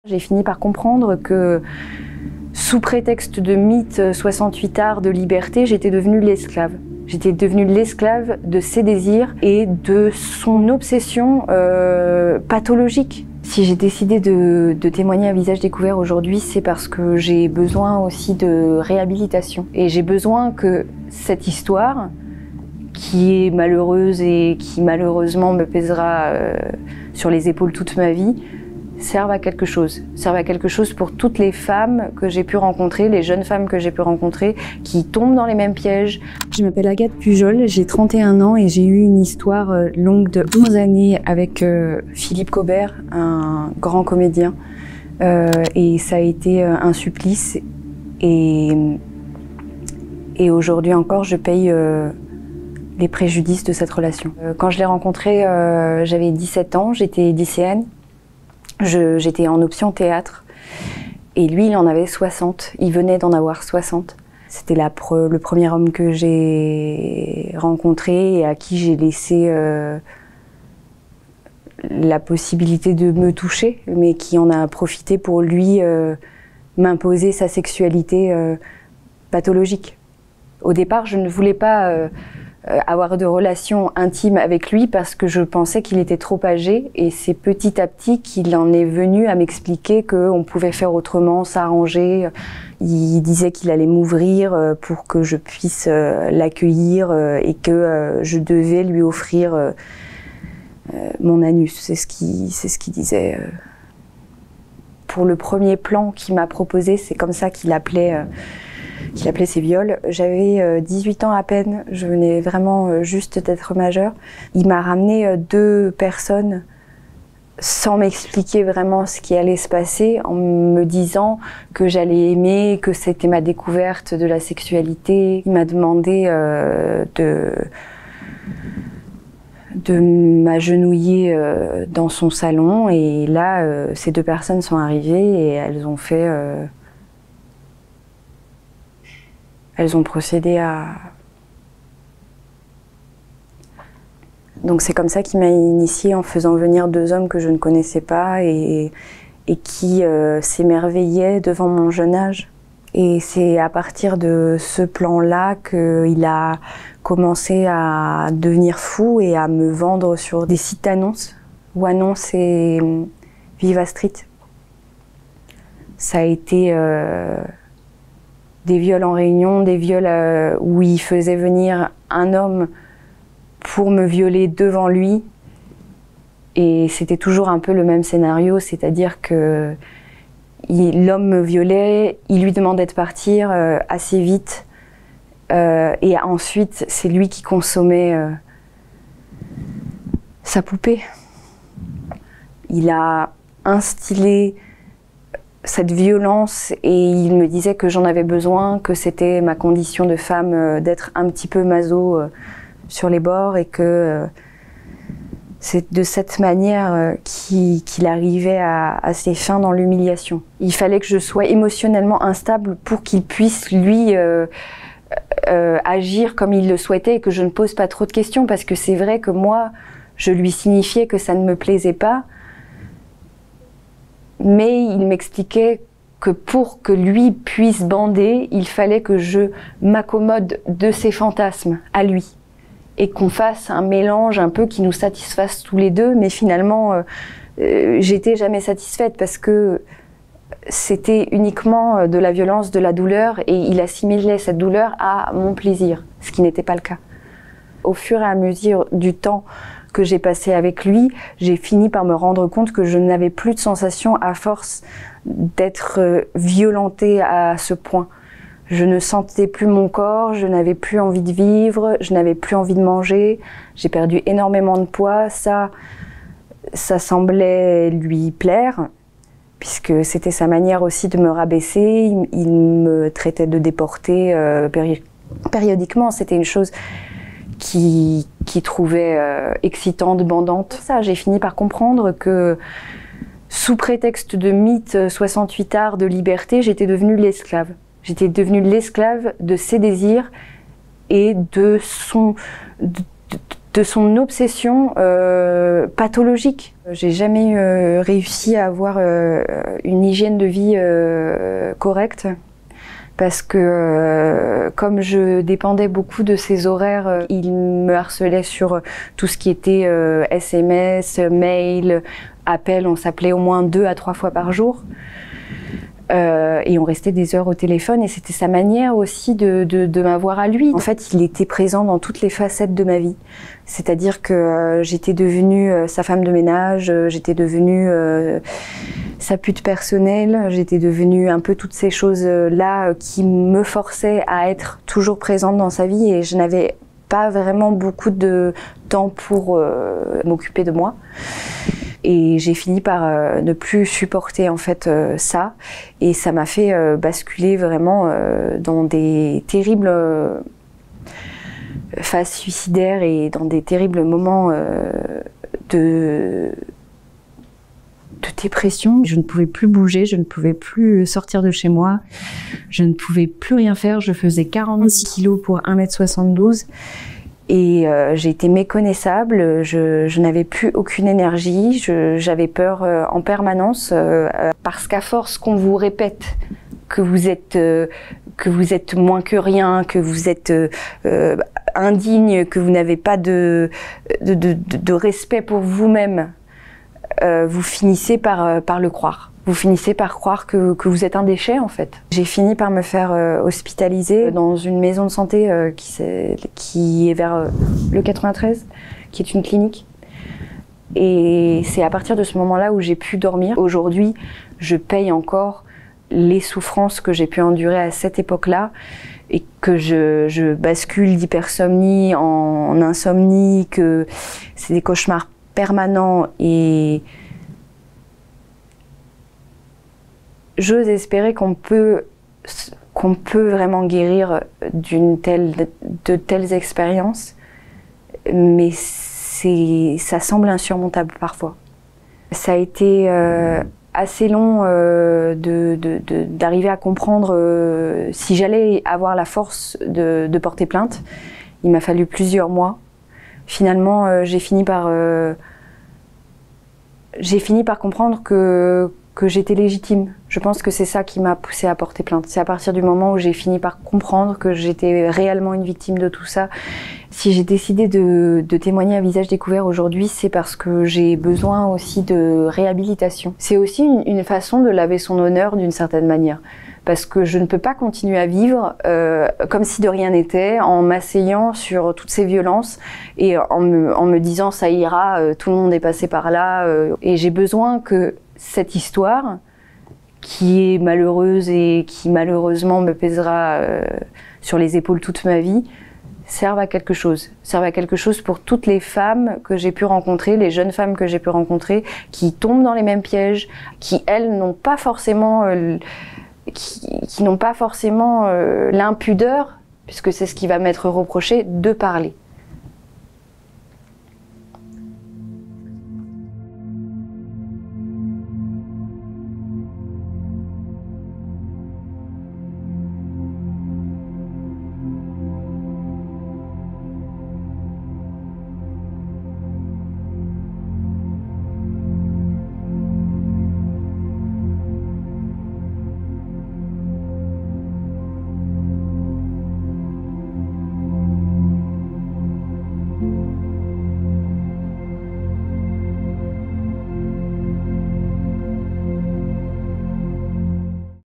J'ai fini par comprendre que, sous prétexte de mythe 68 arts de liberté, j'étais devenue l'esclave. J'étais devenue l'esclave de ses désirs et de son obsession pathologique. Si j'ai décidé de témoigner à visage découvert aujourd'hui, c'est parce que j'ai besoin aussi de réhabilitation. Et j'ai besoin que cette histoire, qui est malheureuse et qui malheureusement me pèsera sur les épaules toute ma vie, serve à quelque chose. Serve à quelque chose pour toutes les femmes que j'ai pu rencontrer, les jeunes femmes que j'ai pu rencontrer, qui tombent dans les mêmes pièges. Je m'appelle Agathe Pujol, j'ai 31 ans et j'ai eu une histoire longue de 11 années avec Philippe Cobert, un grand comédien. Et ça a été un supplice. Et aujourd'hui encore, je paye les préjudices de cette relation. Quand je l'ai rencontré, j'avais 17 ans, j'étais lycéenne. J'étais en option théâtre et lui il en avait 60, il venait d'en avoir 60. C'était le premier homme que j'ai rencontré et à qui j'ai laissé la possibilité de me toucher, mais qui en a profité pour lui m'imposer sa sexualité pathologique. Au départ, je ne voulais pas avoir de relations intimes avec lui parce que je pensais qu'il était trop âgé, et c'est petit à petit qu'il en est venu à m'expliquer qu'on pouvait faire autrement, s'arranger. Il disait qu'il allait m'ouvrir pour que je puisse l'accueillir et que je devais lui offrir mon anus. C'est ce qu'il disait. Pour le premier plan qu'il m'a proposé, c'est comme ça qu'il appelait ses viols. J'avais 18 ans à peine, je venais vraiment juste d'être majeure. Il m'a ramené 2 personnes sans m'expliquer vraiment ce qui allait se passer, en me disant que j'allais aimer, que c'était ma découverte de la sexualité. Il m'a demandé de m'agenouiller dans son salon, et là, ces 2 personnes sont arrivées et elles ont fait... Elles ont procédé à... Donc c'est comme ça qu'il m'a initiée, en faisant venir 2 hommes que je ne connaissais pas et qui s'émerveillaient devant mon jeune âge. Et c'est à partir de ce plan-là qu'il a commencé à devenir fou et à me vendre sur des sites d'annonces. Annonce et Viva Street. Ça a été... des viols en réunion, des viols où il faisait venir un homme pour me violer devant lui. Et c'était toujours un peu le même scénario, c'est-à-dire que l'homme me violait, il lui demandait de partir assez vite. Et ensuite, c'est lui qui consommait sa poupée. Il a instillé cette violence et il me disait que j'en avais besoin, que c'était ma condition de femme d'être un petit peu maso sur les bords, et que c'est de cette manière qu'il arrivait à ses fins dans l'humiliation. Il fallait que je sois émotionnellement instable pour qu'il puisse lui agir comme il le souhaitait et que je ne pose pas trop de questions, parce que c'est vrai que moi je lui signifiais que ça ne me plaisait pas. Mais il m'expliquait que pour que lui puisse bander, il fallait que je m'accommode de ses fantasmes à lui. Et qu'on fasse un mélange un peu qui nous satisfasse tous les deux. Mais finalement, j'étais jamais satisfaite parce que c'était uniquement de la violence, de la douleur. Et il assimilait cette douleur à mon plaisir, ce qui n'était pas le cas. Au fur et à mesure du temps que j'ai passé avec lui, j'ai fini par me rendre compte que je n'avais plus de sensation à force d'être violentée à ce point. Je ne sentais plus mon corps, je n'avais plus envie de vivre, je n'avais plus envie de manger, j'ai perdu énormément de poids. Ça semblait lui plaire, puisque c'était sa manière aussi de me rabaisser. Il me traitait de déportée périodiquement, c'était une chose qui trouvait excitante, bandante. Ça, j'ai fini par comprendre que, sous prétexte de mythe 68 arts de liberté, j'étais devenue l'esclave. J'étais devenue l'esclave de ses désirs et de de son obsession pathologique. J'ai jamais réussi à avoir une hygiène de vie correcte parce que comme je dépendais beaucoup de ses horaires, il me harcelait sur tout ce qui était SMS, mail, appel. On s'appelait au moins 2 à 3 fois par jour. Et on restait des heures au téléphone et c'était sa manière aussi de m'avoir à lui. En fait, il était présent dans toutes les facettes de ma vie. C'est-à-dire que j'étais devenue sa femme de ménage, j'étais devenue sa pute personnelle, j'étais devenue un peu toutes ces choses-là qui me forçaient à être toujours présente dans sa vie et je n'avais pas vraiment beaucoup de temps pour m'occuper de moi. Et j'ai fini par ne plus supporter en fait ça et ça m'a fait basculer vraiment dans des terribles phases suicidaires et dans des terribles moments de dépression. Je ne pouvais plus bouger, je ne pouvais plus sortir de chez moi, je ne pouvais plus rien faire. Je faisais 46 kilos pour 1m72. Et j'ai été méconnaissable, je n'avais plus aucune énergie, j'avais peur en permanence parce qu'à force qu'on vous répète que vous êtes moins que rien, que vous êtes indigne, que vous n'avez pas de respect pour vous-même, vous finissez par le croire. Vous finissez par croire que vous êtes un déchet en fait. J'ai fini par me faire hospitaliser dans une maison de santé qui est vers le 93, qui est une clinique. Et c'est à partir de ce moment-là où j'ai pu dormir. Aujourd'hui, je paye encore les souffrances que j'ai pu endurer à cette époque-là et que je bascule d'hypersomnie en insomnie, que c'est des cauchemars permanents et j'ose espérer qu'on peut vraiment guérir de telles expériences, mais ça semble insurmontable parfois. Ça a été assez long d'arriver à comprendre si j'allais avoir la force de porter plainte. Il m'a fallu plusieurs mois. Finalement, j'ai fini par comprendre que j'étais légitime. Je pense que c'est ça qui m'a poussée à porter plainte. C'est à partir du moment où j'ai fini par comprendre que j'étais réellement une victime de tout ça. Si j'ai décidé de témoigner à visage découvert aujourd'hui, c'est parce que j'ai besoin aussi de réhabilitation. C'est aussi une façon de laver son honneur d'une certaine manière. Parce que je ne peux pas continuer à vivre comme si de rien n'était, en m'asseyant sur toutes ces violences et en me disant ça ira, tout le monde est passé par là. Et j'ai besoin que cette histoire, qui est malheureuse et qui malheureusement me pèsera sur les épaules toute ma vie, serve à quelque chose. Serve à quelque chose pour toutes les femmes que j'ai pu rencontrer, les jeunes femmes que j'ai pu rencontrer, qui tombent dans les mêmes pièges, qui elles n'ont pas forcément l'impudeur, puisque c'est ce qui va m'être reproché, de parler.